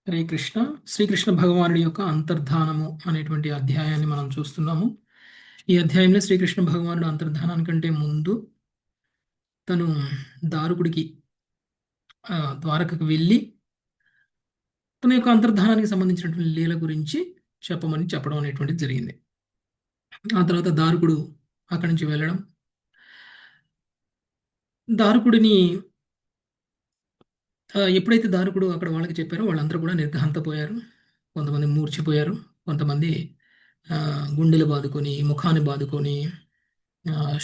హరే కృష్ణ. శ్రీకృష్ణ భగవానుడి యొక్క అంతర్ధానము అనేటువంటి అధ్యాయాన్ని మనం చూస్తున్నాము. ఈ అధ్యాయంలో శ్రీకృష్ణ భగవానుడు అంతర్ధానానికంటే ముందు తను దారుకుడికి ద్వారకకు వెళ్ళి తన యొక్క అంతర్ధానానికి సంబంధించినటువంటి లీల గురించి చెప్పడం అనేటువంటిది జరిగింది. ఆ తర్వాత దారుకుడు అక్కడి నుంచి వెళ్ళడం, దారుకుడిని ఎప్పుడైతే దారుకుడు అక్కడ వాళ్ళకి చెప్పారో వాళ్ళందరూ కూడా నిర్ఘాంతపోయారు. కొంతమంది మూర్ఛిపోయారు, కొంతమంది గుండెలు బాదుకొని ముఖాన్ని బాదుకొని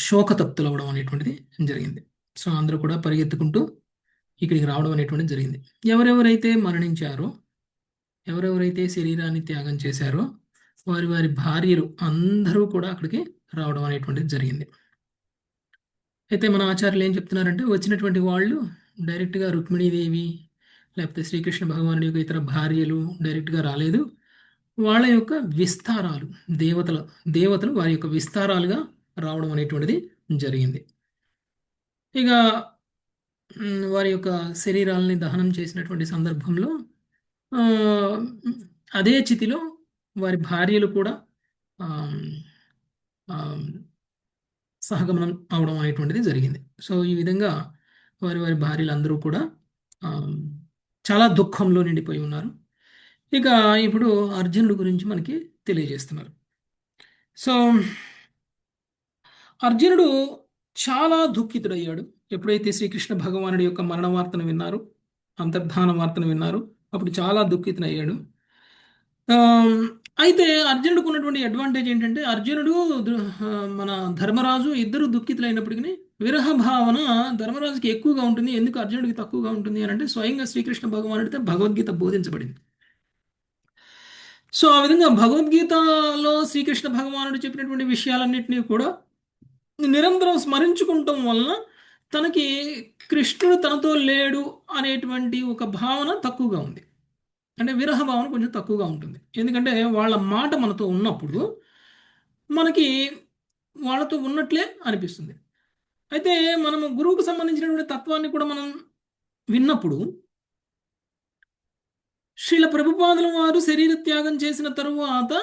శోకతప్తులవ్వడం అనేటువంటిది జరిగింది. సో అందరూ కూడా పరిగెత్తుకుంటూ ఇక్కడికి రావడం అనేటువంటిది జరిగింది. ఎవరెవరైతే మరణించారో, ఎవరెవరైతే శరీరాన్ని త్యాగం చేశారో వారి వారి భార్యలు అందరూ కూడా అక్కడికి రావడం అనేటువంటిది జరిగింది. అయితే మన ఆచార్యులు ఏం చెప్తున్నారంటే, వచ్చినటువంటి వాళ్ళు డైరెక్ట్గా రుక్మిణీదేవి లేకపోతే శ్రీకృష్ణ భగవానుడి యొక్క ఇతర భార్యలు డైరెక్ట్గా రాలేదు. వాళ్ళ యొక్క విస్తారాలు, దేవతలు వారి యొక్క విస్తారాలుగా రావడం అనేటువంటిది జరిగింది. ఇక వారి యొక్క శరీరాలని దహనం చేసినటువంటి సందర్భంలో అదే చితిలో వారి భార్యలు కూడా సహగమనం అవడం అనేటువంటిది జరిగింది. సో ఈ విధంగా వారి వారి భార్యలందరూ కూడా చాలా దుఃఖంలో నిండిపోయి ఉన్నారు. ఇక ఇప్పుడు అర్జునుడి గురించి మనకి తెలియజేస్తున్నారు. సో అర్జునుడు చాలా దుఃఖితుడయ్యాడు ఎప్పుడైతే శ్రీకృష్ణ భగవానుడి యొక్క మరణ వార్తను విన్నారు, అంతర్ధాన వార్తను విన్నారు. అప్పుడు చాలా దుఃఖితుడయ్యాడు. అయితే అర్జునుడికి ఉన్నటువంటి అడ్వాంటేజ్ ఏంటంటే, అర్జునుడు మన ధర్మరాజు ఇద్దరు దుఃఖితులైనప్పటికీ విరహ భావన ధర్మరాజుకి ఎక్కువగా ఉంటుంది. ఎందుకు అర్జునుడికి తక్కువగా ఉంటుంది అని అంటే, స్వయంగా శ్రీకృష్ణ భగవానుడితో భగవద్గీత బోధించబడింది. సో ఆ విధంగా భగవద్గీతలో శ్రీకృష్ణ భగవానుడు చెప్పినటువంటి విషయాలన్నింటినీ కూడా నిరంతరం స్మరించుకుంటాం వలన తనకి కృష్ణుడు తనతో లేడు అనేటువంటి ఒక భావన తక్కువగా ఉంది. అంటే విరహ భావన కొంచెం తక్కువగా ఉంటుంది. ఎందుకంటే వాళ్ళ మాట మనతో ఉన్నప్పుడు మనకి వాళ్ళతో ఉన్నట్లే అనిపిస్తుంది. అయితే మనము గురువుకు సంబంధించినటువంటి తత్వాన్ని కూడా మనం విన్నప్పుడు, శ్రీల ప్రభుపాదుల వారు శరీర త్యాగం చేసిన తరువాత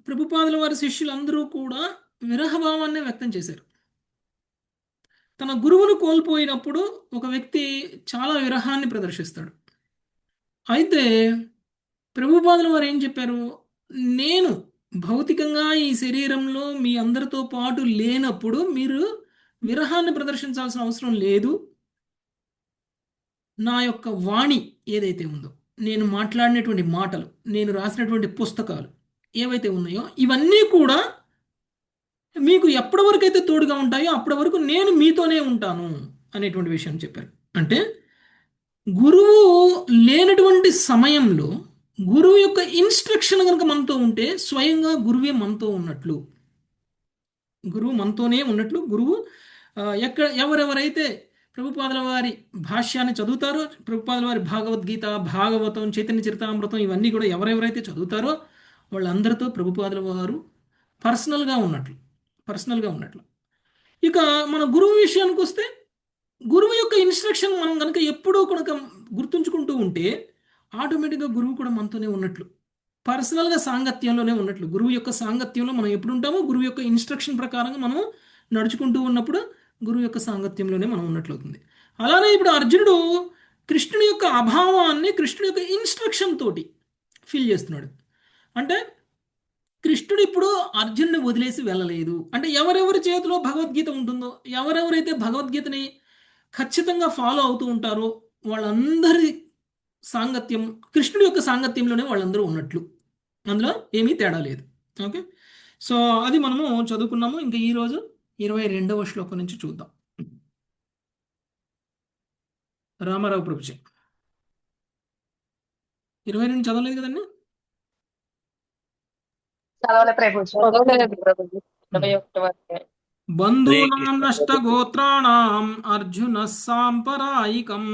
ప్రభుపాదుల వారి శిష్యులందరూ కూడా విరహభావాన్ని వ్యక్తం చేశారు. తన గురువును కోల్పోయినప్పుడు ఒక వ్యక్తి చాలా విరహాన్ని ప్రదర్శిస్తాడు. అయితే ప్రభుపాదుల వారు ఏం చెప్పారు, నేను భౌతికంగా ఈ శరీరంలో మీ అందరితో పాటు లేనప్పుడు మీరు విరహాన్ని ప్రదర్శించాల్సిన అవసరం లేదు. నా యొక్క వాణి ఏదైతే ఉందో, నేను మాట్లాడినటువంటి మాటలు, నేను రాసినటువంటి పుస్తకాలు ఏవైతే ఉన్నాయో ఇవన్నీ కూడా మీకు ఎప్పటి వరకు అయితే తోడుగా ఉంటాయో అప్పటి వరకు నేను మీతోనే ఉంటాను అనేటువంటి విషయం చెప్పారు. అంటే గురువు లేనటువంటి సమయంలో గురువు యొక్క ఇన్స్ట్రక్షన్ కనుక మనతో ఉంటే స్వయంగా గురువే మనతో ఉన్నట్లు, గురువు మనతోనే ఉన్నట్లు. గురువు ఎవరెవరైతే ప్రభుపాదుల వారి భాష్యాన్ని చదువుతారో, ప్రభుపాదుల వారి భగవద్గీత, భాగవతం, చైతన్య చరితామృతం ఇవన్నీ కూడా ఎవరెవరైతే చదువుతారో వాళ్ళందరితో ప్రభుపాదుల వారు పర్సనల్గా ఉన్నట్లు. ఇక మన గురువు విషయానికి వస్తే, గురువు యొక్క ఇన్స్ట్రక్షన్ మనం కనుక ఎప్పుడూ కనుక గుర్తుంచుకుంటూ ఉంటే ఆటోమేటిక్గా గురువు కూడా మనతోనే ఉన్నట్లు, పర్సనల్గా సాంగత్యంలోనే ఉన్నట్లు. గురువు యొక్క సాంగత్యంలో మనం ఎప్పుడు ఉంటామో, గురువు యొక్క ఇన్స్ట్రక్షన్ ప్రకారంగా మనం నడుచుకుంటూ ఉన్నప్పుడు గురువు యొక్క సాంగత్యంలోనే మనం ఉన్నట్లు అవుతుంది. అలానే ఇప్పుడు అర్జునుడు కృష్ణుని యొక్క అభావాన్ని కృష్ణుడి యొక్క ఇన్స్ట్రక్షన్ తోటి ఫీల్ చేస్తున్నాడు. అంటే కృష్ణుడు ఇప్పుడు అర్జునుడిని వదిలేసి వెళ్ళలేదు. అంటే ఎవరెవరి చేతిలో భగవద్గీత ఉంటుందో, ఎవరెవరైతే భగవద్గీతని ఖచ్చితంగా ఫాలో అవుతూ ఉంటారో వాళ్ళందరి సాంగత్యం, కృష్ణుడి యొక్క సాంగత్యంలోనే వాళ్ళందరూ ఉన్నట్లు, అందులో ఏమీ తేడా లేదు. ఓకే, సో అది మనము చదువుకున్నాము. ఇంకా ఈరోజు 22వ శ్లోకం నుంచి చూద్దాం. రామారావు ప్రభుజీ 22 చదవలేదు కదండి? బంధూనాం నష్ట గోత్రాణం అర్జున సాంపరాయికం.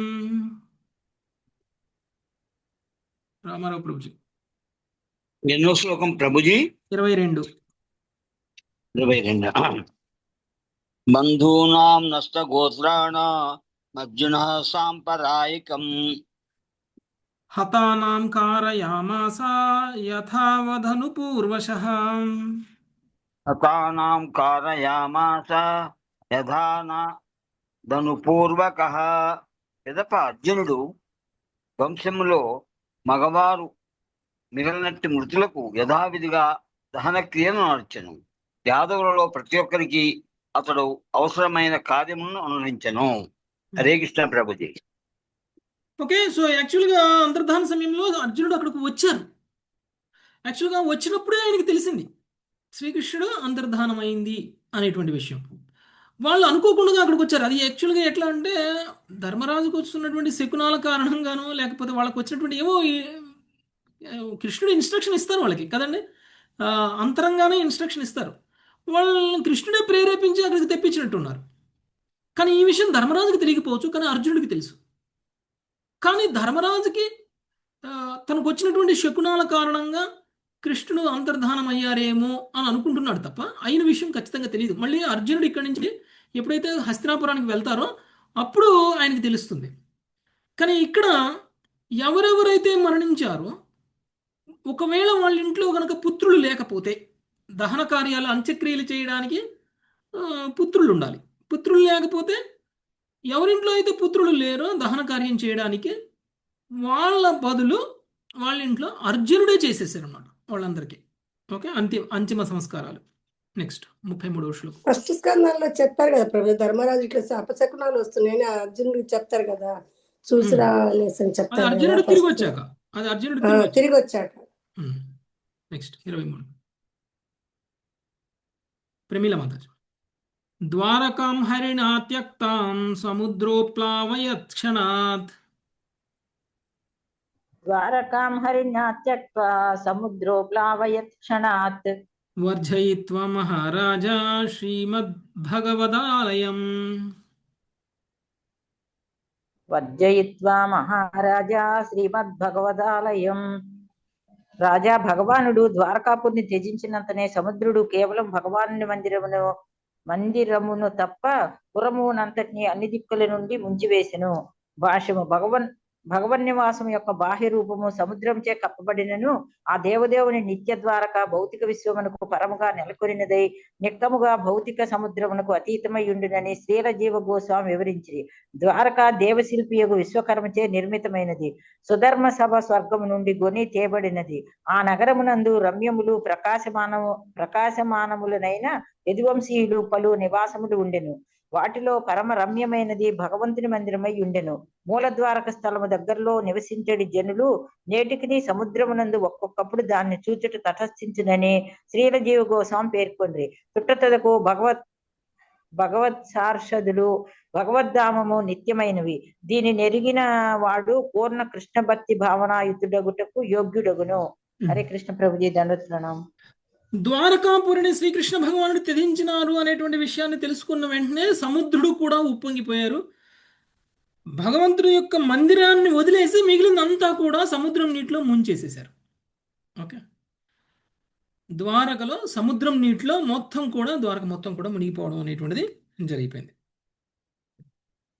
రామారావు ప్రభుజీ ఎన్నో శ్లోకం ప్రభుజీ? 22. బంధూనాం నష్ట గోత్రాణ అర్జున సాంపరాయికం. హతానాం కారయామాస యథావధను పూర్వశః. హతానాం కారయామాస యథాన ధనుపూర్వకః. పిదప అర్జునుడు వంశములో మగవారు మిగిలినట్టి మృతులకు యథావిధిగా దహన క్రియను నడిచెను. యాదవులలో ప్రతి ఒక్కరికి అతడు అవసరమైన కార్యములను అనుసరించెను. హరే కృష్ణ ప్రభుజీ. ఓకే, సో యాక్చువల్గా అంతర్ధాన సమయంలో అర్జునుడు అక్కడికి వచ్చారు. యాక్చువల్గా వచ్చినప్పుడే ఆయనకి తెలిసింది శ్రీకృష్ణుడు అంతర్ధానమైంది అనేటువంటి విషయం. వాళ్ళు అనుకోకుండా అక్కడికి వచ్చారు. అది యాక్చువల్గా ఎట్లా అంటే ధర్మరాజుకు వస్తున్నటువంటి శకునాల కారణంగానో లేకపోతే వాళ్ళకి వచ్చినటువంటి ఏవో కృష్ణుడు ఇన్స్ట్రక్షన్ ఇస్తారు వాళ్ళకి కదండి. అంతరంగానే ఇన్స్ట్రక్షన్ ఇస్తారు. వాళ్ళని కృష్ణుడే ప్రేరేపించి అక్కడికి తెప్పించినట్టున్నారు. కానీ ఈ విషయం ధర్మరాజుకి తెలియకపోవచ్చు, కానీ అర్జునుడికి తెలుసు. కానీ ధర్మరాజుకి తనకు వచ్చినటువంటి శకునాల కారణంగా కృష్ణుడు అంతర్ధానం అయ్యారేమో అని అనుకుంటున్నాడు తప్ప అయిన విషయం ఖచ్చితంగా తెలియదు. మళ్ళీ అర్జునుడు ఇక్కడి నుంచి ఎప్పుడైతే హస్తినాపురానికి వెళ్తారో అప్పుడు ఆయనకి తెలుస్తుంది. కానీ ఇక్కడ ఎవరెవరైతే మరణించారో ఒకవేళ వాళ్ళ ఇంట్లో కనుక పుత్రులు లేకపోతే దహన కార్యాలు అంత్యక్రియలు చేయడానికి పుత్రులు ఉండాలి. పుత్రులు లేకపోతే ఎవరింట్లో అయితే పుత్రులు లేరో దహన కార్యం చేయడానికి వాళ్ళ బదులు వాళ్ళ ఇంట్లో అర్జునుడే చేసేసారు అన్నమాట వాళ్ళందరికీ. ఓకే, అంతిమ సంస్కారాలు. నెక్స్ట్ 33వ శ్లోకం. ఫస్ట్ స్కందంలో చెప్తారు కదా ప్రభు, ధర్మరాజు ఇట్లా అపశకునాలు వస్తున్నాయని అర్జునుడికి చెప్తారు కదా, చూసిరా అనేసి అని అది చెప్తారు అర్జునుడు కదా తిరిగి ఫస్ట్. వచ్చాక అది అర్జునుడు తిరిగి వచ్చాక. నెక్స్ట్ 23 ప్రమీల మాతాజీ. ద్వారకాం హరిణా త్యక్తాం సముద్రోప్లావయత్ క్షణాత్. ద్వారకాం హరిణా త్యక్త్వా సముద్రో ప్లావయత్ క్షణాత్. వర్జయిత్వా మహారాజా శ్రీమద్భగవదాలయం. వర్జయిత్వా మహారాజా శ్రీమద్భగవదాలయం. రాజా భగవానుడు ద్వారకాపురిని త్యజించినంతనే సముద్రుడు కేవలం భగవానుని మందిరమును తప్ప పురమునంతటిని అన్ని దిక్కుల నుండి ముంచివేసెను. భాష్యము. భగవన్నివాసం యొక్క బాహ్య రూపము సముద్రంచే కప్పబడినను ఆ దేవదేవుని నిత్య ద్వారక భౌతిక విశ్వమునకు పరముగా నెలకొనినదై నిక్కముగా భౌతిక సముద్రమునకు అతీతమై ఉండునని శ్రీల జీవ గోస్వామి వివరించింది. ద్వారక దేవశిల్పియగు విశ్వకర్మచే నిర్మితమైనది. సుధర్మ సభ స్వర్గము నుండి గొని తేబడినది. ఆ నగరమునందు రమ్యములు ప్రకాశమానములనైన యదువంశీయులు పలు నివాసములు ఉండెను. వాటిలో పరమ రమ్యమైనది భగవంతుని మందిరమై ఉండెను. మూలద్వారక స్థలము దగ్గరలో నివసించడి జనులు నేటికి సముద్రమునందు ఒక్కొక్కప్పుడు దాన్ని చూచుట తటస్థించునని శ్రీల జీవ గోస్వామి పేర్కొండ్రి. చుట్టతలకు భగవత్ సార్షదులు భగవద్ధామము నిత్యమైనవి. దీని నెరిగిన వాడు పూర్ణ కృష్ణ భక్తి భావనాయుతుడగుటకు యోగ్యుడగును. హరే కృష్ణ ప్రభుజీ. దండోత్ ప్రణామం. ద్వారకాపురిని శ్రీకృష్ణ భగవానుడు త్యజించినారు అనేటువంటి విషయాన్ని తెలుసుకున్న వెంటనే సముద్రుడు కూడా ఉప్పొంగిపోయారు. భగవంతుడి యొక్క మందిరాన్ని వదిలేసి మిగిలినంతా కూడా సముద్రం నీటిలో ముంచేసేశారు. ఓకే, ద్వారకలో సముద్రం నీటిలో ద్వారక మొత్తం కూడా మునిగిపోవడం అనేటువంటిది జరిగిపోయింది.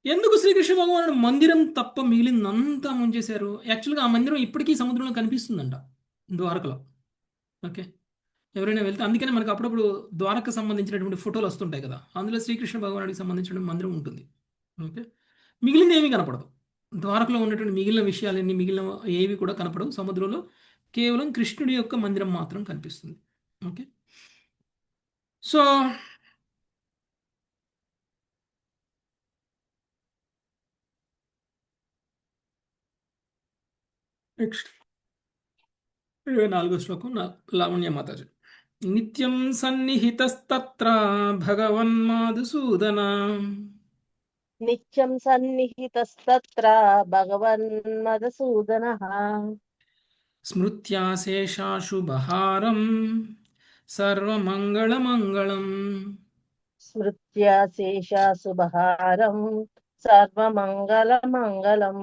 ఎందుకు శ్రీకృష్ణ భగవానుడు మందిరం తప్ప మిగిలినంతా ముంచేశారు? యాక్చువల్గా ఆ మందిరం ఇప్పటికీ సముద్రంలో కనిపిస్తుందంట ద్వారకలో. ఓకే, ఎవరైనా వెళ్తే అందుకనే మనకు అప్పుడప్పుడు ద్వారక సంబంధించినటువంటి ఫోటోలు వస్తుంటాయి కదా, అందులో శ్రీకృష్ణ భగవానుడికి సంబంధించిన మందిరం ఉంటుంది. ఓకే, మిగిలిన ఏమీ కనపడదు. ద్వారకలో ఉన్నటువంటి మిగిలిన విషయాలన్నీ మిగిలిన ఏవి కూడా కనపడవు. సముద్రంలో కేవలం కృష్ణుడి యొక్క మందిరం మాత్రం కనిపిస్తుంది. ఓకే, సో నెక్స్ట్ 24వ శ్లోకం లావణ్య మాతాజీ. నిత్యం సన్నిహితస్తత్ర భగవన్మధుసూదన. నిత్యం సన్నిహితస్తత్ర భగవన్మధుసూదనః. స్మృత్యా శేషాశుభహారం సర్వమంగళమంగళం. స్మృత్యా శేషాశుభహారం సర్వమంగళమంగళం.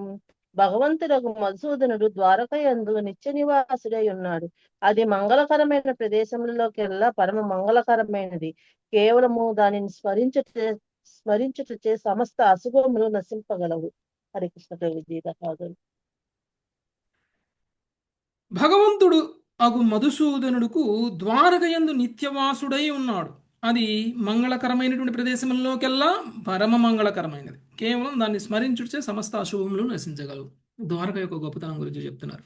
భగవంతుడగు మధుసూదనుడు ద్వారకయందు నిత్య నివాసుడై ఉన్నాడు. అది మంగళకరమైన ప్రదేశములలోకెల్లా పరమ మంగళకరమైనది. కేవలము దానిని స్మరించుటచే సమస్త అశుభములు నశింపగలవు. హరే కృష్ణ ప్రభుజీ. భగవంతుడు అగు మధుసూదనుడుకు ద్వారకయందు నిత్యవాసుడై ఉన్నాడు. అది మంగళకరమైనటువంటి ప్రదేశంలోకెల్లా పరమ మంగళకరమైనది. కేవలం దాన్ని స్మరించుటే సమస్త అశుభములు నశించగలవు. ద్వారక యొక్క గొప్పతనం గురించి చెప్తున్నారు.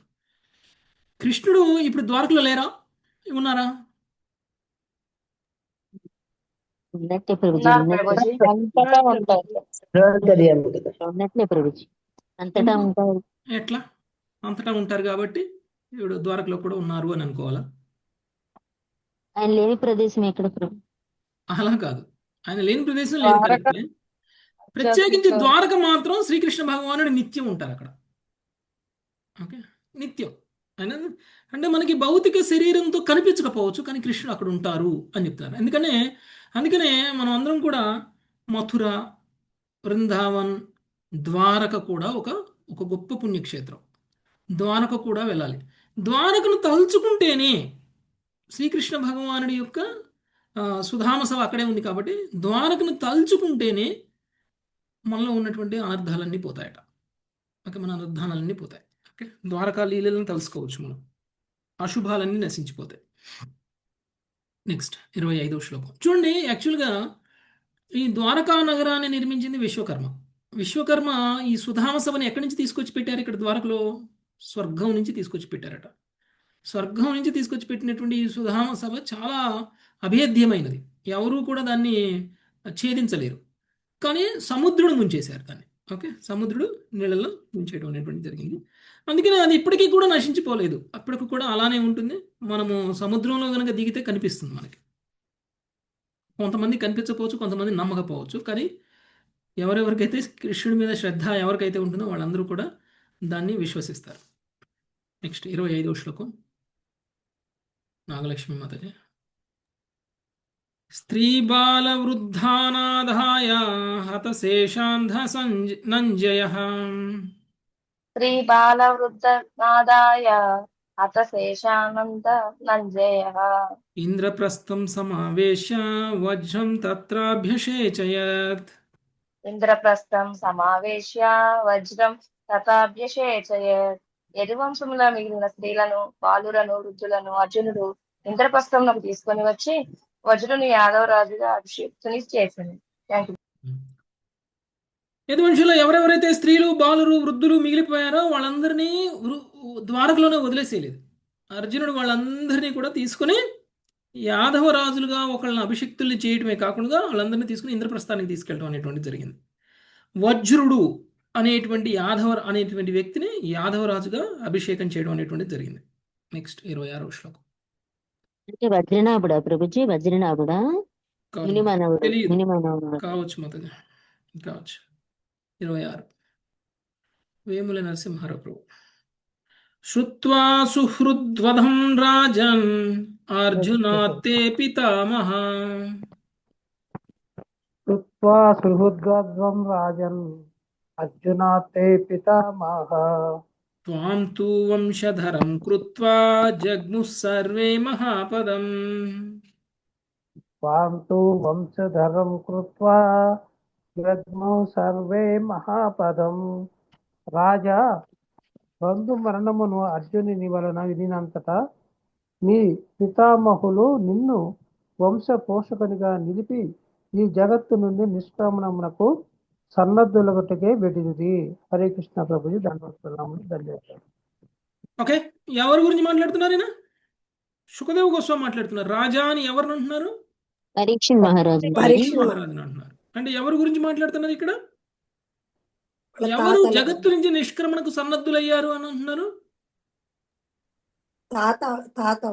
కృష్ణుడు ఇప్పుడు ద్వారకలో లేరా, ఉన్నారా? ఉన్నట్టే ప్రభుజీ, ఉన్నారు ఉన్నట్టే ప్రభుజీ. అంతటా ఉంటారు. సర్వాంతర్యామి కదా. ఉన్నట్లే ప్రభుజీ, అంతటా ఎందుకు? ఉంటారు. ఎట్లా? అంతటా ఉంటారు కాబట్టి ఇప్పుడు ద్వారకలో కూడా ఉన్నారు అని అనుకోవాలా? ఆయన లేని ప్రదేశం ఎక్కడ ప్రభు? అలా కాదు, ఆయన లేని ప్రదేశం లేదు ద్వారక కరెక్టే. ప్రత్యేకించి ఆధ్యాత్మిక ద్వారక మాత్రం శ్రీకృష్ణ భగవానుడు నిత్యం ఉంటారు అక్కడ. ఓకే, నిత్యం. ఆయన అంటే మనకి భౌతిక శరీరంతో కనిపించకపోవచ్చు, కానీ కృష్ణుడు అక్కడ ఉంటారు అని చెప్తారు. అందుకనే మనం అందరం కూడా మథుర, బృందావన్, ద్వారక కూడా ఒక ఒక గొప్ప పుణ్యక్షేత్రం. ద్వారక కూడా వెళ్ళాలి. ద్వారకను తలుచుకుంటేనే శ్రీకృష్ణ భగవానుడి యొక్క సుధామ సభ అక్కడే ఉంది కాబట్టి ద్వారకను తలుచుకుంటేనే మనలో ఉన్నటువంటి అనర్థాలన్నీ పోతాయట. ఓకే, మన అనర్థాలన్నీ పోతాయి. ఓకే, ద్వారకా లీలలను తెలుసుకోవచ్చు మనం, అశుభాలన్నీ నశించిపోతాయి. నెక్స్ట్ 25వ శ్లోకం చూడండి. యాక్చువల్గా ఈ ద్వారకా నగరాన్ని నిర్మించింది విశ్వకర్మ. విశ్వకర్మ ఈ సుధామ సభని ఎక్కడి నుంచి తీసుకొచ్చి పెట్టారు? ఇక్కడ ద్వారకలో స్వర్గం నుంచి తీసుకొచ్చి పెట్టారట. స్వర్గం నుంచి తీసుకొచ్చి పెట్టినటువంటి ఈ సుధామ సభ చాలా అభేద్యమైనది, ఎవరూ కూడా దాన్ని ఛేదించలేరు. కానీ సముద్రుడు ముంచేశారు దాన్ని. ఓకే, సముద్రుడు నీళ్ళలో ముంచేయడం అనేటువంటి జరిగింది. అందుకని అది ఇప్పటికీ కూడా నశించిపోలేదు, అప్పటికి కూడా అలానే ఉంటుంది. మనము సముద్రంలో కనుక దిగితే కనిపిస్తుంది మనకి. కొంతమంది కనిపించకపోవచ్చు, కొంతమంది నమ్మకపోవచ్చు, కానీ ఎవరెవరికైతే కృష్ణుడి మీద శ్రద్ధ ఎవరికైతే ఉంటుందో వాళ్ళందరూ కూడా దాన్ని విశ్వసిస్తారు. నెక్స్ట్ 25వ శ్లోకం నాగలక్ష్మి మాతాజీ. స్త్రీ బాల వృద్ధానాదాయ హతశేషాంధ నంజయ స్త్రీ బాల వృద్ధ నాదాయ అత శేషానంద నంజయ ఇంద్రప్రస్థం సమావేశ్య వజ్రం తత్రాభ్యషేచయత్. ఇంద్రప్రస్థం సమావేశ్య వజ్రం తథాభ్యషేచయత్. యదువంశములో మిగిలిన స్త్రీలను, బాలులను, వృద్ధులను అర్జునుడు ఇంద్రప్రస్థంలోకి తీసుకొని వచ్చి వజ్రుని యాదవరాజుగా అభిషేక్తుని చేసింది. Thank you. యదువంశంలో ఎవరెవరైతే స్త్రీలు, బాలురు, వృద్ధులు మిగిలిపోయారో వాళ్ళందరినీ ద్వారకలోనే వదిలేసేయలేదు. అర్జునుడు వాళ్ళందరినీ కూడా తీసుకుని యాదవ రాజులుగా ఒకళ్ళని అభిషిక్తుల్ని చేయటమే కాకుండా వాళ్ళందరినీ తీసుకుని ఇంద్రప్రస్థానికి తీసుకెళ్ళడం అనేటువంటి జరిగింది. వజ్రుడు అనేటువంటి అనేటువంటి వ్యక్తిని యాదవరాజుగా అభిషేకం చేయడం అనేటువంటి జరిగింది. నెక్స్ట్ 26వ శ్లోకం. అంటే వజ్రనాభుడా ప్రభుజీ? వజ్రనాభుడా? కాదు, మునిమానవుడు, తెలియదు, మునిమానవుడు కావచ్చు మాతది, కావచ్చు. 26 వేముల నరసింహారావు ప్రభు. శ్రుత్వా సుహృద్వధం రాజన్ అర్జునాత్తే పితామహ కృత్వా సుహృద్గద్వం రాజన్ అర్జునాతే పితామహ త్వాం తు వంశధరం కృత్వా జగ్ముః సర్వే మహాపదం. త్వాం తు వంశధరం కృత్వా జగ్మౌ సర్వే మహాపదం. రాజా, బంధు మరణమును అర్జునుని వలన వినినంతటా నీ పితామహులు నిన్ను వంశ పోషకునిగా నిలిపి ఈ జగత్తు నుండి నిష్క్రమణమునకు సన్నద్ధులగట్టుకే వెడిది. హరే కృష్ణ ప్రభుజీ, దండవత్సలములు, ధన్యవాదాలు. ఓకే, ఎవరి గురించి మాట్లాడుతున్నారు? ఈయన సుఖదేవ్ గోస్వామి మాట్లాడుతున్నారు. రాజా అని ఎవరిని అంటున్నారు? పరీక్షణ్ మహారాజు. పరీక్ష మహారాజుని అంటున్నారు. అంటే ఎవరి గురించి మాట్లాడుతున్నారు ఇక్కడ? వాళ్ళ ఎవరు తాతల జగత్తు నుంచి నిష్క్రమణకు సన్నద్ధులయ్యారు అని అంటున్నారు? తాత తాత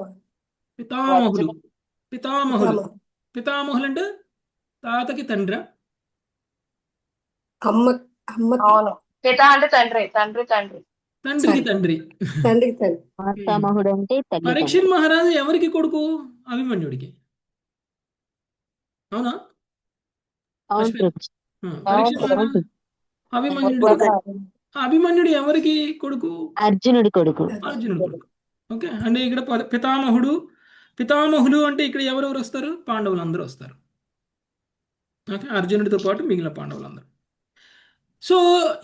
పితామహులు. పితామహులు పితామహ. పితామహులు అంటే తాతకి తండ్రి. అమ్మకి అవును, పిత అంటే తండ్రి, తండ్రి తండ్రి. తండ్రికి తండ్రి. తండ్రికి తండ్రి. మాతామహుడు అంటే తల్లి. పరీక్షణ్ మహారాజు ఎవరికి కొడుకు? అభిమన్యుడికి. అవునా? అవును లక్ష్మి. ప్రభుజీ. పరీక్షణ్ మహారాజు అభిమన్యుడు. అభిమన్యుడు ఎవరికి కొడుకు? అర్జునుడి కొడుకు. అర్జునుడు కొడుకు. ఓకే, అంటే ఇక్కడ పితామహులు అంటే ఇక్కడ ఎవరెవరు వస్తారు? పాండవులు అందరూ వస్తారు. ఓకే, అర్జునుడితో పాటు మిగిలిన పాండవులందరూ. సో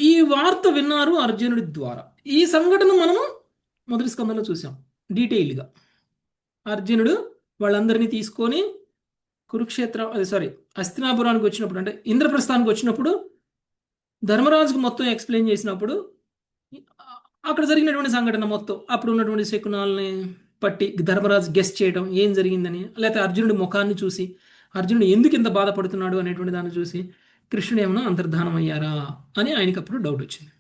ఈ వార్త విన్నారు అర్జునుడి ద్వారా. ఈ సంఘటన మనము మొదటి స్కందంలో చూసాం డీటెయిల్గా. అర్జునుడు వాళ్ళందరినీ తీసుకొని కురుక్షేత్రం హస్తినాపురానికి వచ్చినప్పుడు, అంటే ఇంద్రప్రస్థానికి వచ్చినప్పుడు ధర్మరాజుకు మొత్తం ఎక్స్ప్లెయిన్ చేసినప్పుడు అక్కడ జరిగినటువంటి సంఘటన మొత్తం, అప్పుడు ఉన్నటువంటి శకునాలని పట్టి ధర్మరాజు గెస్ చేయడం ఏం జరిగిందని, లేకపోతే అర్జునుడి ముఖాన్ని చూసి అర్జునుడు ఎందుకు ఇంత బాధపడుతున్నాడు అనేటువంటి దాన్ని చూసి కృష్ణుడు ఏమన్నా అంతర్ధానం అయ్యారా అని ఆయనకి అప్పుడు డౌట్ వచ్చింది.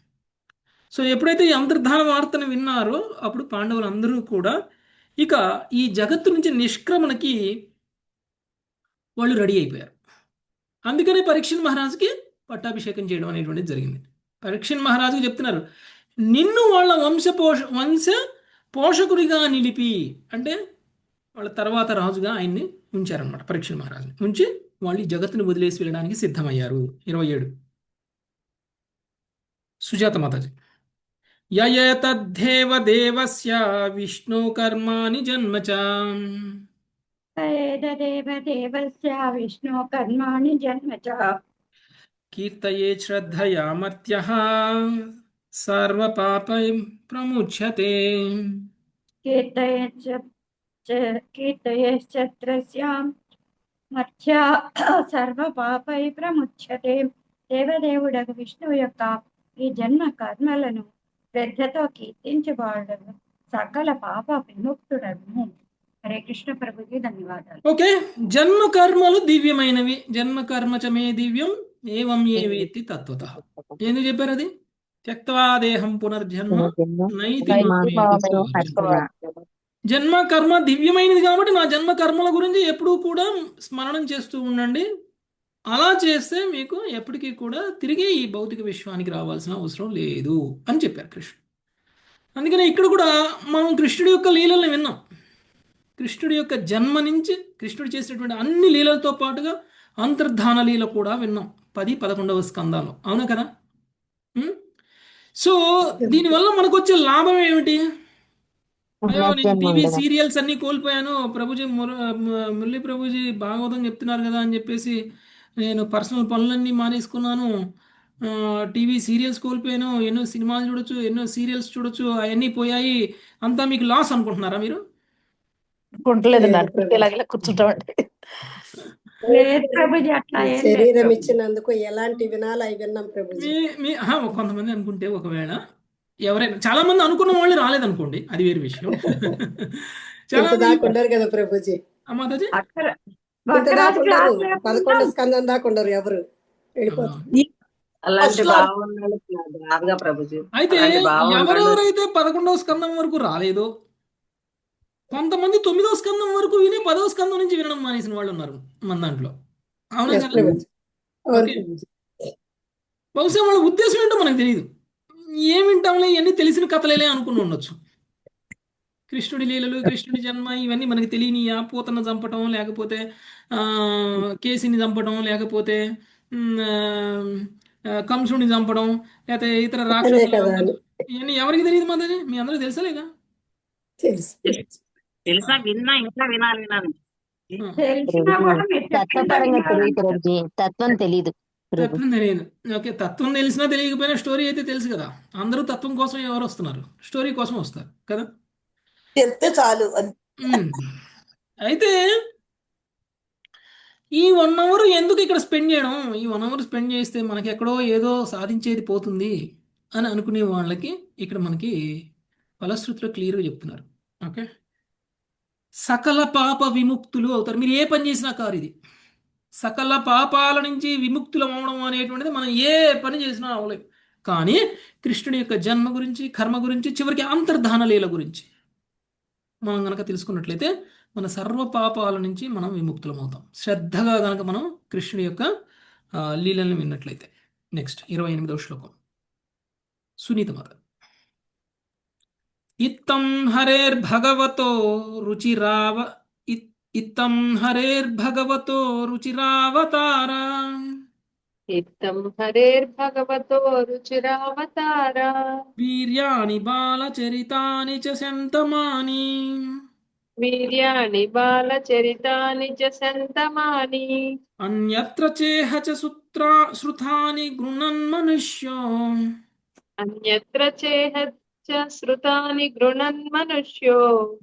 సో ఎప్పుడైతే ఈ అంతర్ధాన వార్తను విన్నారో అప్పుడు పాండవులు అందరూ కూడా ఇక ఈ జగత్తు నుంచి నిష్క్రమణకి వాళ్ళు రెడీ అయిపోయారు. అందుకనే పరీక్షణ్ మహారాజుకి పట్టాభిషేకం చేయడం అనేటువంటిది జరిగింది. పరీక్షణ్ మహారాజుకి చెప్తున్నారు, నిన్ను వాళ్ళ వంశ పోషకుడిగా నిలిపి, అంటే వాళ్ళ తర్వాత రాజుగా ఆయన్ని ఉంచారనమాట. పరీక్షణ్ మహారాజుని ఉంచి వాళ్ళు ఈ జగత్తుని వదిలేసి వెళ్ళడానికి సిద్ధమయ్యారు. 27 సుజాత మాతాజీ. యయేతద్ధేవ దేవస్య విష్ణు కర్మాణి జన్మచ దేవస్య విష్ణు కర్మాణి జన్మ చ కీర్తయే శ్రద్ధయా మర్త్యః సర్వపాపై ప్రముచ్యతే. కీర్తయేశ్చత్రస్యాం మర్త్యా సర్వపాపై ప్రముచ్యతే. దేవదేవుడగు విష్ణువు యొక్క ఈ జన్మ కర్మలను శ్రద్ధతో కీర్తించబడు సకల పాప విముక్తుడను. హరే కృష్ణ ప్రభుజీ, ధన్యవాదాలు. ఓకే, జన్మ కర్మలు దివ్యమైనవి. జన్మ కర్మ చ మే దివ్యం ఏవం ఏ వేత్తి తత్వతః. ఎందుకు చెప్పారు అది? త్యక్త్వా దేహం పునర్జన్మ నైతి మామేతి పునర్జన్మ. జన్మ కర్మ దివ్యమైనది కాబట్టి నా జన్మ కర్మల గురించి ఎప్పుడూ కూడా స్మరణం చేస్తూ ఉండండి. అలా చేస్తే మీకు ఎప్పటికీ కూడా తిరిగి ఈ భౌతిక విశ్వానికి రావాల్సిన అవసరం లేదు అని చెప్పారు కృష్ణుడు. అందుకని ఇక్కడ కూడా మనం కృష్ణుడి యొక్క లీలల్ని విన్నాం. కృష్ణుడి యొక్క జన్మ నుంచి కృష్ణుడు చేసినటువంటి అన్ని లీలలతో పాటుగా అంతర్ధాన లీల కూడా విన్నాం 10-11వ స్కందాలు. అవునా కదా? సో దీనివల్ల మనకు వచ్చే లాభం ఏమిటి? అయ్యో, నేను టీవీ సీరియల్స్ అన్ని కోల్పోయాను, ప్రభుజీ మురళీ ప్రభుజీ భాగవతం చెప్తున్నారు కదా అని చెప్పేసి నేను పర్సనల్ పనులన్నీ మానేసుకున్నాను, టీవీ సీరియల్స్ కోల్పోయాను, ఎన్నో సినిమాలు చూడొచ్చు, ఎన్నో సీరియల్స్ చూడొచ్చు, అవన్నీ పోయాయి, అంతా మీకు లాస్ అనుకుంటున్నారా మీరు? శరీరం ఇచ్చినందుకు ఎలాంటి వినాలి అవి విన్నాం ప్రభుజీ. కొంతమంది అనుకుంటే, ఒకవేళ ఎవరైనా చాలా మంది అనుకున్న వాళ్ళు రాలేదనుకోండి, అది వేరే విషయం. చాలా దాకా ఉండరు కదా ప్రభుజీ, మాతాజీ. 11వ స్కందం దాకా ఉండరు, ఎవరు వెళ్ళిపోతారు. అయితే ఎవరెవరైతే 11వ స్కందం వరకు రాలేదో, కొంతమంది 9వ స్కందం వరకు విని 10వ స్కందం నుంచి వినడం మానేసిన వాళ్ళు ఉన్నారు మన దాంట్లో. అవునా కదా? బహుశా వాళ్ళ ఉద్దేశం ఏంటో మనకు తెలియదు. ఏం వింటాంలే, ఇవన్నీ తెలిసిన కథలేలే అనుకుని ఉండొచ్చు. కృష్ణుడి లీలలు, కృష్ణుడి జన్మ ఇవన్నీ మనకి తెలియని, పూతను చంపటం, లేకపోతే కేసిని చంపడం, లేకపోతే కంసుని చంపడం, లేకపోతే ఇతర రాక్షసులు, ఇవన్నీ ఎవరికి తెలియదు మాతాజీ? మీ అందరూ తెలుసలేగా? తెలుసా, విన్నా, ఇంకా వినాలి. తత్వం తెలియదు. ఓకే, తత్వం తెలిసినా తెలియకపోయినా స్టోరీ అయితే తెలుసు కదా. అందరూ తత్వం కోసం ఎవరు వస్తున్నారు? స్టోరీ కోసం వస్తారు కదా. చెప్తే చాలు. అయితే ఈ 1 అవర్ ఎందుకు ఇక్కడ స్పెండ్ చేయడం? ఈ 1 అవర్ స్పెండ్ చేస్తే మనకి ఎక్కడో ఏదో సాధించేది పోతుంది అని అనుకునే వాళ్ళకి ఇక్కడ మనకి ఫలశ్రుతిలో క్లియర్గా చెప్తున్నారు. ఓకే, సకల పాప విముక్తులు అవుతారు. మీరు ఏ పని చేసినా కారు ఇది. సకల పాపాల నుంచి విముక్తులు అవడం అనేటువంటిది మనం ఏ పని చేసినా అవలేము. కానీ కృష్ణుడి యొక్క జన్మ గురించి, కర్మ గురించి, చివరికి అంతర్ధాన లీల గురించి మనం గనక తెలుసుకున్నట్లయితే మన సర్వ పాపాల నుంచి మనం విముక్తులమవుతాం, శ్రద్ధగా గనక మనం కృష్ణుడి యొక్క లీలల్ని విన్నట్లయితే. నెక్స్ట్ 28వ శ్లోకం, సునీత మాత. ఇత్తం హరేర్భగవతో రుచిరావతారా వీర్యాణి బాలచరితాని చ శంతమాని అన్యత్ర చేహ చ శ్రుతాని గృణన్ మనుష్యో च श्रुतानि गृह्णन् मनुष्यो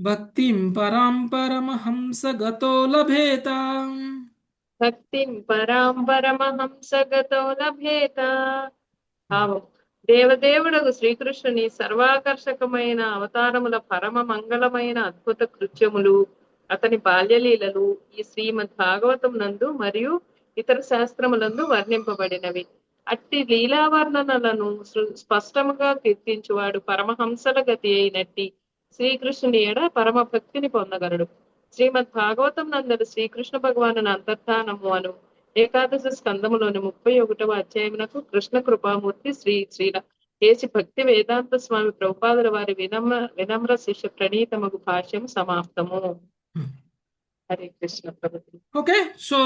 భక్తిం పరాం పరమహంస గతో లభేత. భక్తిం పరాం పరమహంస గతో లభేత. భావం: దేవదేవుడకు శ్రీకృష్ణుని సర్వాకర్షకమైన అవతారముల పరమ మంగళమైన అద్భుత కృత్యములు, అతని బాల్యలీలలు ఈ శ్రీమద్ భాగవతం నందు మరియు ఇతర శాస్త్రములందు వర్ణింపబడినవి. అట్టి లీలావర్ణనలను స్పష్టముగా కీర్తించువాడు పరమహంసల గతి అయినట్టి శ్రీకృష్ణుని ఎడ పరమ భక్తిని పొందగలడు. శ్రీమద్ భాగవతం నందరు శ్రీకృష్ణ భగవాను అంతర్ధానము అను ఏకాదశ స్కందములోని 31వ అధ్యాయమునకు కృష్ణ కృపామూర్తి శ్రీల ఏసి భక్తి వేదాంత స్వామి ప్రభుపాదుల వారి వినమ్ర శిష్య ప్రణీతమగు భాష్యం సమాప్తము. హరే కృష్ణ ప్రభుత్వం. ఓకే, సో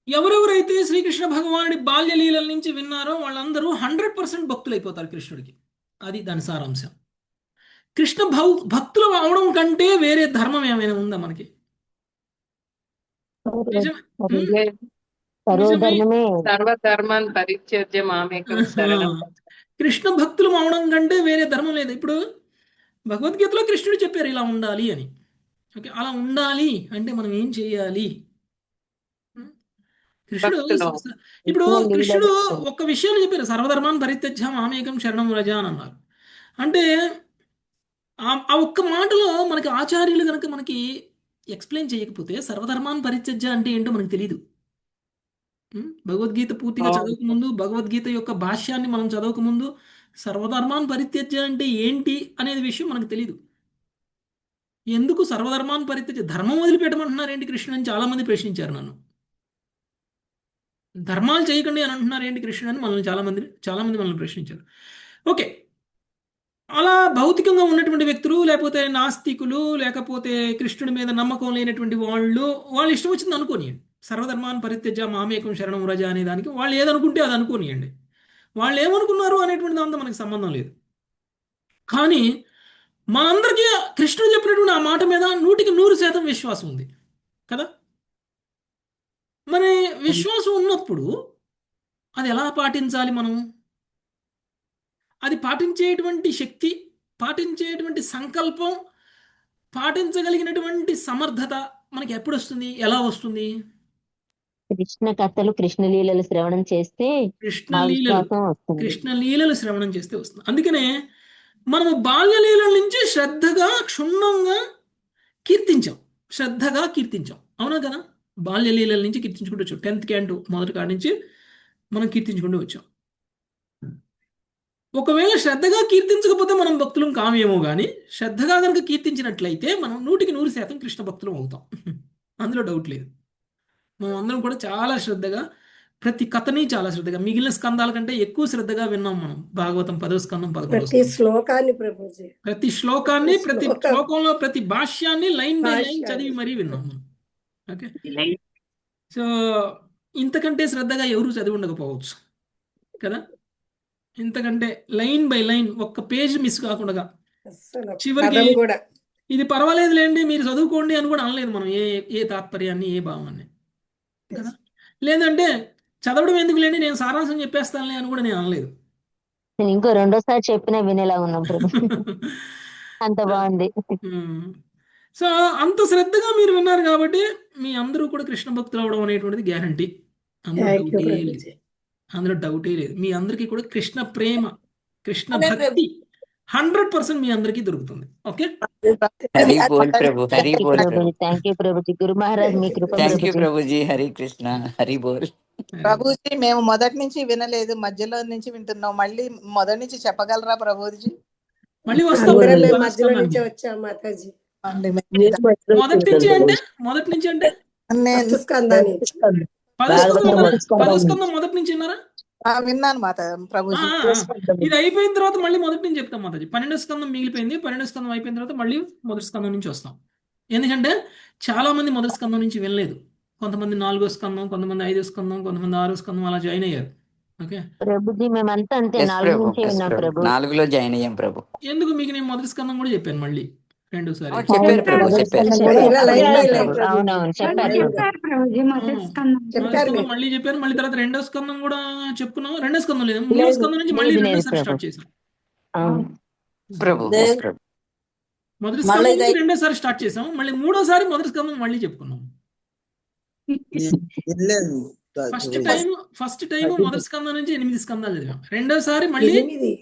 ఎవరెవరైతే శ్రీకృష్ణ భగవానుడి బాల్యలీలల నుంచి విన్నారో వాళ్ళందరూ 100% భక్తులు అయిపోతారు కృష్ణుడికి. అది దాని సారాంశం. కృష్ణ భక్తులు అవడం కంటే వేరే ధర్మం ఏమైనా ఉందా మనకి? సర్వధర్మాన్ పరిత్యజ్య మామేకం శరణం. కృష్ణ భక్తులు అవడం కంటే వేరే ధర్మం లేదు. ఇప్పుడు భగవద్గీతలో కృష్ణుడు చెప్పారు ఇలా ఉండాలి అని. ఓకే, అలా ఉండాలి అంటే మనం ఏం చేయాలి? ఇప్పుడు కృష్ణుడు ఒక్క విషయాన్ని చెప్పారు, సర్వధర్మాన్ పరిత్యజ్య మామేకం శరణం వ్రజ అని అన్నారు. అంటే ఆ ఒక్క మాటలో మనకి ఆచార్యులు కనుక మనకి ఎక్స్ప్లెయిన్ చేయకపోతే సర్వధర్మాన్ పరిత్యజ్య అంటే ఏంటో మనకు తెలియదు. భగవద్గీత పూర్తిగా చదవకముందు, భగవద్గీత యొక్క భాష్యాన్ని మనం చదవకముందు సర్వధర్మాన్ పరిత్యజ్య అంటే ఏంటి అనేది విషయం మనకు తెలియదు. ఎందుకు సర్వధర్మాన్ పరిత్యజ్య, ధర్మం వదిలిపెట్టమంటున్నారు ఏంటి కృష్ణుడు అని చాలా మంది ప్రశ్నించారు నన్ను. ధర్మాలు చేయకండి అని అంటున్నారు ఏంటి కృష్ణుడు అని మనల్ని చాలా మంది మనల్ని ప్రశ్నించారు. ఓకే, అలా భౌతికంగా ఉన్నటువంటి వ్యక్తులు, లేకపోతే నాస్తికులు, లేకపోతే కృష్ణుడి మీద నమ్మకం లేనటువంటి వాళ్ళు ఇష్టం వచ్చింది అనుకోనియండి. సర్వధర్మాన్ పరిత్యజ్య మామేకం శరణం వ్రజ అనే దానికి వాళ్ళు ఏదనుకుంటే అది అనుకోనియండి. వాళ్ళు ఏమనుకున్నారు అనేటువంటి దాంతో మనకి సంబంధం లేదు. కానీ మా అందరికీ కృష్ణుడు చెప్పినటువంటి ఆ మాట మీద 100% విశ్వాసం ఉంది కదా. మరి విశ్వాసం ఉన్నప్పుడు అది ఎలా పాటించాలి? మనం అది పాటించేటువంటి శక్తి, పాటించేటువంటి సంకల్పం, పాటించగలిగినటువంటి సమర్థత మనకి ఎప్పుడు వస్తుంది, ఎలా వస్తుంది? కృష్ణ కథలు, కృష్ణ లీలలు శ్రవణం చేస్తే కృష్ణ లీలలు శ్రవణం చేస్తే వస్తుంది. అందుకనే మనము బాల్యలీల నుంచి శ్రద్ధగా క్షుణ్ణంగా కీర్తించాం, అవునా కదా? బాల్యలీలల నుంచి కీర్తించుకుంటూ వచ్చాం. 10th క్యాంటు మొదటి కాడి నుంచి మనం కీర్తించుకుంటూ వచ్చాం. ఒకవేళ శ్రద్ధగా కీర్తించకపోతే మనం భక్తులం కామేమో, కానీ శ్రద్ధగా కనుక కీర్తించినట్లయితే మనం 100% కృష్ణ భక్తులం అవుతాం. అందులో డౌట్ లేదు. మనం అందరం కూడా చాలా శ్రద్ధగా, ప్రతి కథని చాలా శ్రద్ధగా, మిగిలిన స్కందాల కంటే ఎక్కువ శ్రద్ధగా విన్నాం మనం. భాగవతం 10వ స్కందం 11వ స్కందం. ప్రతి శ్లోకాన్ని, ప్రతి శ్లోకంలో ప్రతి భాష్యాన్ని లైన్ బై లైన్ చదివి మరీ విన్నాం మనం. ఓకే, సో ఇంతకంటే శ్రద్ధగా ఎవరు చదివి ఉండకపోవచ్చు కదా. ఇంతకంటే లైన్ బై లైన్ ఒక్క పేజ్ మిస్ కాకుండా, చివరికి ఇది పర్వాలేదులేండి మీరు చదువుకోండి అని కూడా అనలేదు మనం. ఏ తాత్పర్యాన్ని, ఏ భావాన్ని కదా. లేదంటే చదవడం ఎందుకు లేండి, నేను సారాంశం చెప్పేస్తానులే అని కూడా నేను అనలేదు. ఇంకో రెండోసారి చెప్పినా వినేలా ఉన్నాం ప్రభు. అంత బాగుంది. సో అంత శ్రద్ధగా మీరు విన్నారు కాబట్టి మీ అందరూ కూడా కృష్ణ భక్తులు అవడం అనేటువంటిది గ్యారంటీ. అందులో డౌటే లేదు. మీ అందరికీ కూడా కృష్ణ ప్రేమ, కృష్ణ భక్తి 100% మీ అందరికీ దొరుకుతుంది. ఓకే, హరి బోల్ ప్రభు, హరి బోల్ ప్రభు. థ్యాంక్ యూ ప్రభుజీ. గురు మహారాజ్ మీ కృప. థ్యాంక్ యూ ప్రభుజీ. హరి కృష్ణ, హరి బోల్. ప్రభుజీ మేము మొదటి నుంచి వినలేదు, మధ్యలో నుంచి వింటున్నాం. మళ్ళీ మొదటి నుంచి చెప్పగలరా ప్రభుజీ? మళ్ళీ మధ్యలో నుంచి వచ్చాం మాతాజీ. మొదటి నుంచి అంటే 10వ స్కందాన్ని 10వ స్కందం మొదటి నుంచి విన్నారా? విన్నాను మాత ప్రభుజీ. ఇది అయిపోయిన తర్వాత మళ్ళీ మొదటి నుంచి చెప్తాం మాతాజీ. 12వ స్కందం మిగిలిపోయింది. 12వ స్కందం అయిపోయిన తర్వాత మళ్ళీ మొదటి స్కందం నుంచి వస్తాం. ఎందుకంటే చాలా మంది మొదటి స్కందం నుంచి వినలేదు. కొంతమంది 4వ స్కందం, కొంతమంది 5వ స్కందం, కొంతమంది 6వ స్కందం అలా జాయిన్ అయ్యారు. ఓకే ప్రభుజీ, మేమంతా అంతే 4 నుంచి విన్నాం ప్రభు. 4లో జాయిన్ అయ్యాం ప్రభు. ఎందుకు మీకు నేను మొదటి స్కందం కూడా చెప్పాను మళ్ళీ రెండోసారి. చెప్పారు ప్రభు, చెప్పారు. మళ్ళీ చెప్పారు. మళ్ళీ తర్వాత రెండో స్కందం కూడా చెప్పుకున్నాం. రెండో స్కందం లేదు, 3వ స్కందం నుంచి మళ్ళీ రెండోసారి స్టార్ట్ చేశాం. అవును. ప్రభు దేవ్ ప్రభు మొదటి మళ్ళీ స్కందం ఇది నుంచి రెండోసారి స్టార్ట్ చేసాం, మళ్ళీ మూడోసారి మొదటి స్కందం మళ్ళీ చెప్పుకున్నాం. ఫస్ట్ టైం మొదటి స్కందం నుంచి 8 స్కందాలు చదివాం. రెండోసారి మళ్ళీ 8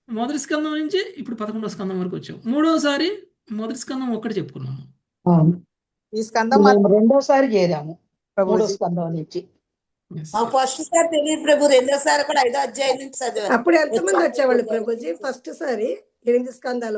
మొదటి స్కందం నుంచి ఇప్పుడు 11వ స్కందం వరకు వచ్చాం. మూడోసారి మొదటి స్కందం ఒక్కటి చెప్పుకున్నాము. అవును. ఈ స్కందం మేము రెండోసారి చేరాము మూడో ప్రభుజీ. స్కందం నుంచి. Yes. మాకు ఫస్ట్ సారి తెలియదు ప్రభు, రెండోసారి కూడా 5వ అధ్యాయం నుంచి చదివాను. అప్పుడు ఎంతమంది వచ్చేవాళ్ళు ప్రభుజీ? ఫస్ట్ సారి 8 స్కందాలు